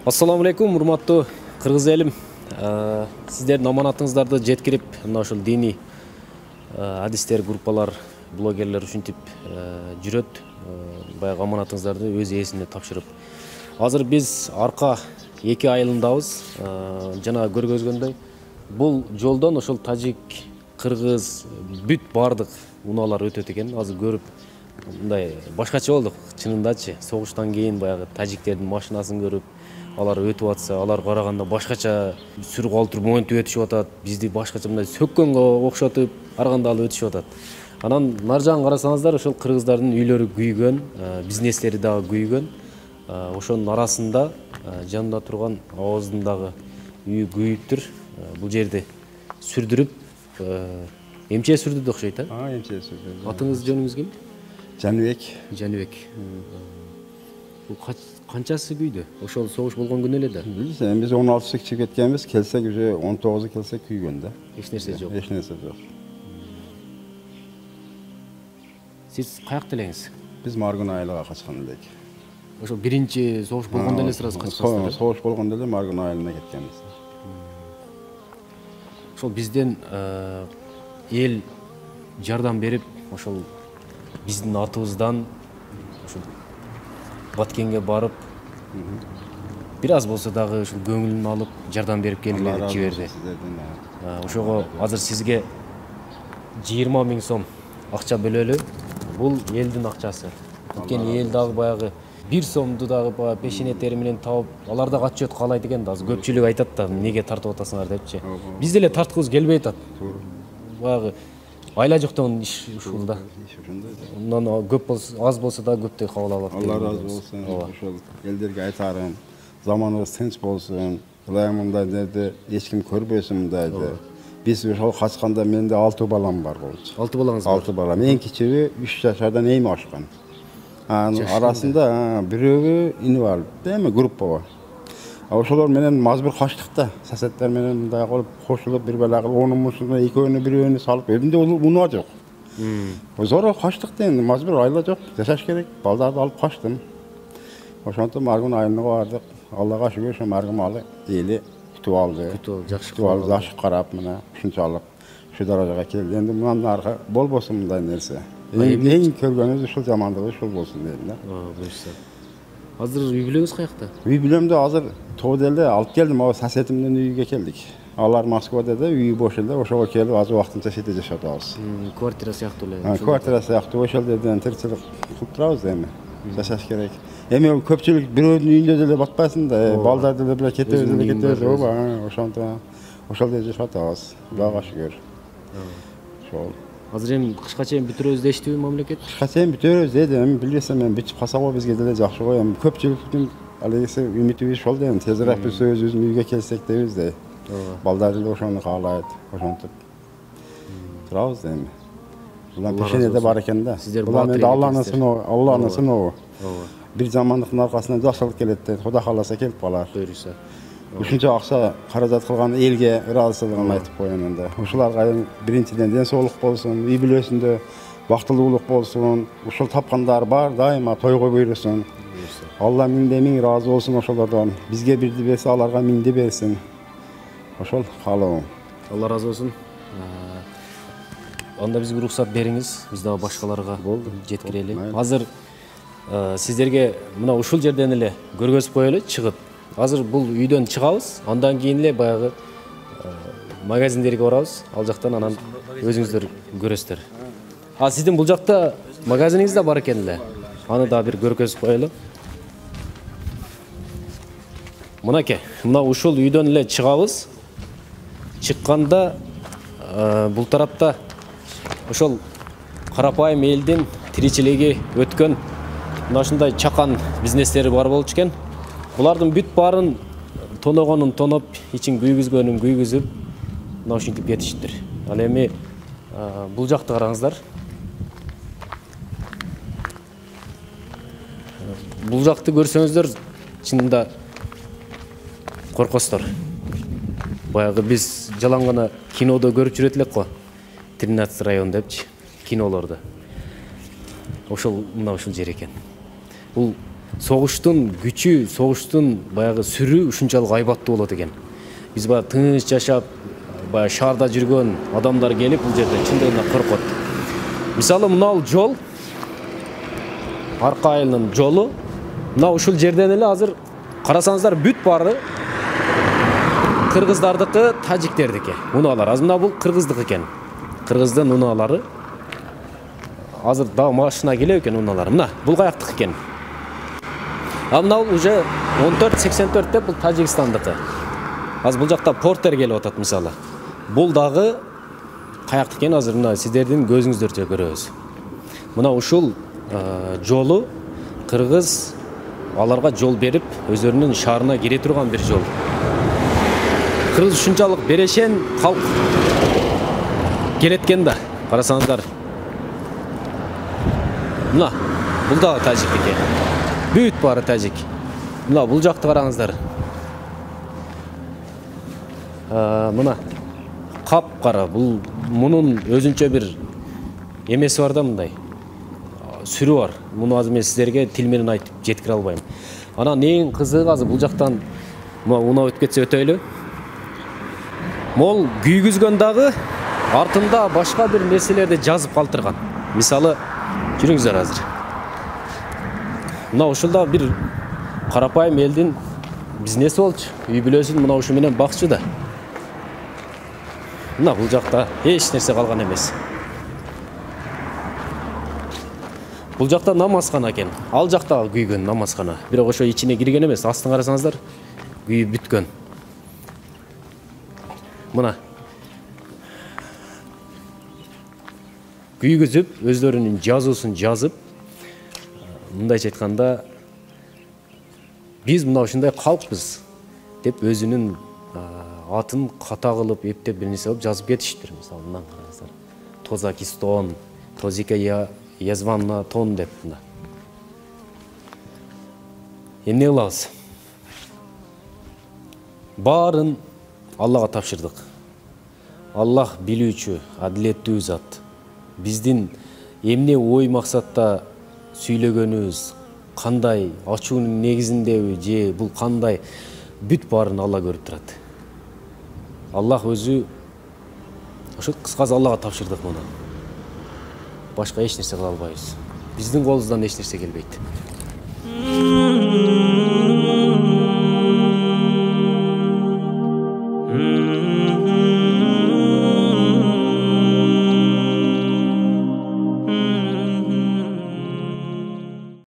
Ассаламу алейкум, урматтуу кыргыз элим. Сиздердин аманатыңыздарды жеткирип, мына ушул диний адистер, группалар, блогерлер ушинтип жүрөт. Баягы аманатыңыздарды өз ээсине тапшырып. Азыр биз арка 2 айылындабыз. Жана көргөзгөндөй, бул жолдон ошол тажик, кыргыз, бүт бардык унаалар өтөт экен. Азыр көрүп мындай башкача болдук, чынындачы. Согуштан кийин баягы тажиктердин машинасын көрүп, алар өтүп атса, алар караганда башкача сүр калтырып монтип өтүшүп атат. Бизди башкача мындай сөккөнгө окшотуп, аргандалып өтүшүп атат. Анан нар жагын карасаңыздар, ошол кыргыздардын үйлөрү күйгөн, бизнестери дагы күйгөн. Ошонун арасында жанында турган Абоздун дагы үйү күйүптүр. Бул жерди сүрдүрүп, эмче сүрдүрдү окшойт, эмче сүрдүрдү. Атыңыз, жөнүңүз ким? Жаныбек. Жаныбек. Бул канчасы күйдү? Ошол согуш болгон күнү эле да. Биз 16 чыгып кеткенбиз, келсек уже 19 келсек күйгөн да. Эч нерсе жок. Эч нерсе жок. Сиз каякта элеңиз? Биз Маргун айылга качкан элек. Ошол биринчи согуш болгондо эле сразу качкансыздар. Согуш болгондо эле Маргун айылына кеткенбиз. Ошол бизден эл жардам берип, ошол биздин атыбыздан ошол Баткенге барып, бир аз болсо дагы ушул көңүлүн алып, жардам берип келгиле жиберди. Ошого азыр сизге 20 000 сом акча бөлөлү. Бул элдин акчасы. Анткени эл дагы баягы 1 сомду дагы пешене тери менен табып, алар да отчет каалайт экен да. Азыр көпчүлүк айтат да, эмнеге тартып атасыңар депчи. Биз деле тарткыбыз келбей атат. Баягы айла жоктон иш ушул да. Мындан көп болсо, аз болсо да көптөй кабыл алат. Алла разы болсун. Ошол элдерге айтарым, заманыбыз тынч болсун. Былай мындай жерде эч ким көрбөсүн мындайды. Биз ошол качканда менде 6 балам бар болчу. 6 балаңыз бар? 6 балам. Эң кичиги 3 жашардан эми ашкан. Анын арасында бирөөгө инвалид, эми группа бар. Ошолор менен мажбур качтык да. Соседтер менен мындай кылып кошулуп бир бала кылып, онун мушуна экөөнү бирөөнү салып, өзүндө унаа жок. Зор качтык да, энди мажбур, айла жок, жашаш керек. Балдарды алып качтым. Ошонтип Маргун айылына бардык. Аллага шүгүр, ошо Маргун айылы эли күтүп алды. Жакшы алды, жакшы карап мына ушунчалык ушу даражага келди. Энди мындан аркы болбосун мындай нерсе. Эң көргөнүбүз ушул жамандыгы ушул болсун дейм да. Буюрса. Азыр үй бүлөңүз каякта? Үй бүлөмдө азыр тоодо алып келдим, соседимдин үйүгө келдик. Алар Москвада да, үйү бош эле, ошого келип азыр убактынча шетте жашап атабыз. Квартира сыяктуу эле. Квартира сыяктуу ошол жерден тиричилик кылып турабыз эми. Жашаш керек. Эми көпчүлүк бирөөнүн үйүндө деле батпайсың да, балдар деле бир кетебиз, ооба, ошондо ошол жерде жашап атабыз. Кудайга шүгүр. Ошол. Азыр эми кышка чейин бүтүрөбүз дештиби мамлекет? Кышка чейин бүтүрөбүз дейт, эми билбесем эми бүтүп калсак бизге деле жакшы го. Эми көпчүлүктүн алегиси үмүтүбүз ошол да, тезирээк биз өзүбүздүн үйгө келсек дейбиз да. Балдар деле ошону каалайт, ошентип турабыз эми. Булар пешенеде бар экен да. Булар менде Алланын сыноого. Бир жамандыктын аркасынан жакшылык келет дейт. Кудай кааласа келип калар. Буюрса. Ушунча акча каражат кылган элге ыраазычылыгын айтып коеюн энди. Ушуларга биринчиден ден соолук болсун, үй бүлөсүндө бактылуулук болсун. Ушул тапкандар бар, дайыма тойго буйрусун. Алла миңде миң ыраазы болсун ошолордон. Бизге бирди берсе, аларга миңди берсин. Ошол каалоом. Алла разы болсун. Анда бизге уруксат бериңиз, биз дагы башкаларга жеткирели. Азыр сиздерге мына ушул жерден эле көргөзүп коелу, чыгып. Азыр бул үйдөн чыгабыз, андан кийин эле баягы магазиндерге барабыз. Ал жактан анан өзүңүздөр көрөсүздөр. Сиздин бул жакта магазиниңиз да бар экен эле. Аны да бир көргөзүп коелу. Мынакей, мына ушул үйдөн эле чыгабыз. Чыкканда бул тарапта ошол карапайым элдин тиричилиги өткөн мына ушундай чакан бизнестери бар болчу экен. Булардын бүт баарын тоногонун тоноп, ичин күйгүзгөнүн күйгүзүп, мына ушинтип кетиштир. Ал эми бул жакты караңыздар. Бул жакты көрсөңүздөр, чынында коркосуздар. Баягы биз жалаң гана кинодо көрүп жүрөт элек го. 13 район депчи, кинолордо. Ошол мына ушул жер экен. Бул согуштун күчү, согуштун баягы сүрү ушунчалык айбаттуу болот экен. Биз баягы тыныч жашап, баягы шаарда жүргөн адамдар келип бул жерде чындыгында коркот. Мисалы мынау жол, арка айылынын жолу, мына ушул жерден эле азыр карасаңыздар бүт баары кыргыздардыкы, тажиктердики. Унаалар. Азыр мына бул кыргыздык экен. Кыргыздын унаалары. Азыр да машина келет экен унаалар. Мына бул каяктык экен. А мына уже 1484 деп бул Тажикстандыкы. Азыр бул жакта портер келип атат мисалы. Бул дагы каяктык экен азыр мына сиздердин көзүңүздөрчө көрөбүз. Мына ушул жолу кыргыз аларга жол берип, өзлөрүнүн шаарына кире турган бир жол. Кыргыз ушунчалык берешен калк келеткен да, карасаңыздар. Мына бул дагы тажик экен. Бүт баары тажик. Мына бул жакты караңыздар. Мына кап-кара, бул мунун өзүнчө бир эмеси бар да мындай. Сүрү бар. Муну азыр мен сиздерге тил менен айтып жеткире албайм. Анан эң кызыгы азыр бул жактан уна өтүп кетсе өтөйлү. Мол күйгүзгөн дагы артында башка бир нерселерди жазып калтырган. Мисалы, жүрүңүздөр азыр. Мына ушулда бир карапайым элдин бизнеси болчу. Үй бүлөсүн мына ушу менен бакчу да. Мына бул жакта эч нерсе калган эмес. Бул жакта намазкана экен. Ал жакта күйгөн намазкана. Бирок ошо ичине кирген эмес. Астын карасаңыздар, күйүп бүткөн. Мына күйгүзүп, өздөрүнүн жазуусун жазып, мындайча айтканда, биз мына ушундай калкпыз деп өзүнүн атын ката кылып, эптеп бир нерсе кылып жазып кетишиптир. Мисалы, мындан караңыздар. Тозакистон, Тозика Язванна тон деп мына. Эмне кылабыз? Баарын Аллага тапшырдык. Аллах билүүчү, адилеттүү зат. Биздин эмне ой максатта сүйлөгөнүбүз, кандай ачуунун негизиндеби же бул кандай, бүт баарын Алла көрүп турат. Аллах өзү ошо кыскасы Аллага тапшырдык муну. Башка эч нерсе кыла албайбыз. Биздин колубуздан эч нерсе келбейт.